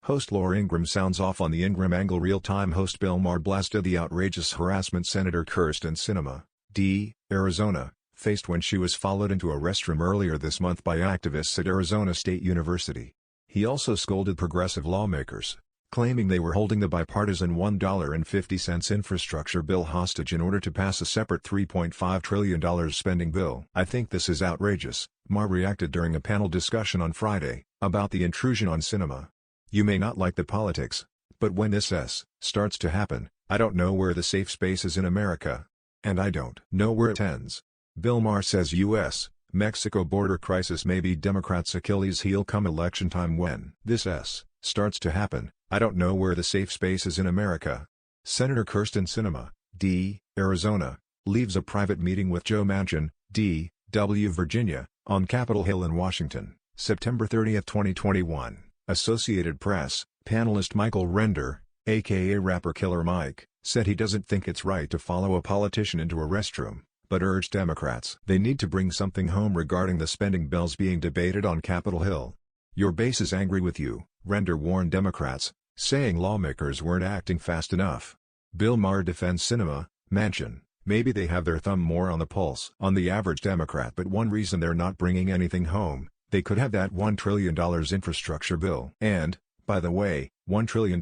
Host Laura Ingraham sounds off on the Ingraham Angle. Real-time host Bill Maher blasted the outrageous harassment Senator Kyrsten Sinema, D., Arizona, faced when she was followed into a restroom earlier this month by activists at Arizona State University. He also scolded progressive lawmakers, claiming they were holding the bipartisan $1.50 infrastructure bill hostage in order to pass a separate $3.5 trillion spending bill. "I think this is outrageous," Maher reacted during a panel discussion on Friday about the intrusion on Sinema. "You may not like the politics, but when this starts to happen, I don't know where the safe space is in America. And I don't know where it ends." Bill Maher says U.S.-Mexico border crisis may be Democrats' Achilles heel come election time. "When this starts to happen, I don't know where the safe space is in America." Senator Kyrsten Sinema, D., Arizona, leaves a private meeting with Joe Manchin, D.W. Virginia, on Capitol Hill in Washington, September 30, 2021. Associated Press, panelist Michael Render, aka rapper Killer Mike, said he doesn't think it's right to follow a politician into a restroom, but urged Democrats they need to bring something home regarding the spending bills being debated on Capitol Hill. "Your base is angry with you," Render warned Democrats, saying lawmakers weren't acting fast enough. Bill Maher defends Sinema, Manchin, "Maybe they have their thumb more on the pulse on the average Democrat, but one reason they're not bringing anything home, they could have that $1 trillion infrastructure bill. And, by the way, $1 trillion,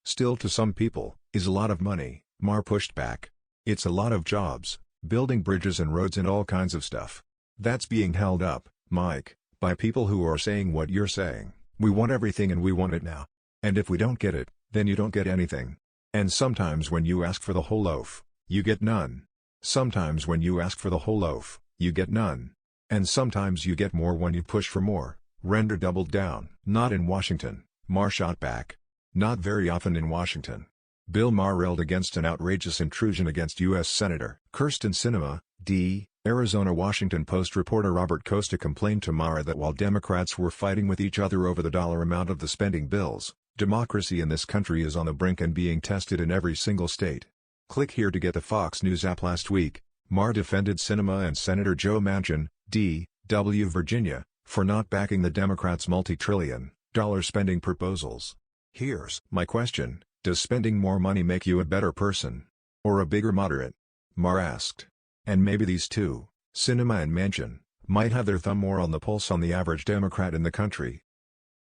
still to some people, is a lot of money," Maher pushed back. "It's a lot of jobs, building bridges and roads and all kinds of stuff. That's being held up, Mike, by people who are saying what you're saying. We want everything and we want it now. And if we don't get it, then you don't get anything. And sometimes when you ask for the whole loaf, you get none. Sometimes when you ask for the whole loaf, you get none. And sometimes you get more when you push for more." Render doubled down. "Not in Washington," Maher shot back. "Not very often in Washington." Bill Maher railed against an outrageous intrusion against U.S. Senator Kyrsten Sinema, D., Arizona. Washington Post reporter Robert Costa complained to Maher that while Democrats were fighting with each other over the dollar amount of the spending bills, democracy in this country is on the brink and being tested in every single state. Click here to get the Fox News app. Last week, Maher defended Sinema and Senator Joe Manchin, D.W. Virginia, for not backing the Democrats' multi-trillion-dollar spending proposals. "Here's my question, does spending more money make you a better person? Or a bigger moderate?" Maher asked. And maybe these two, Sinema and Manchin, might have their thumb more on the pulse on the average Democrat in the country.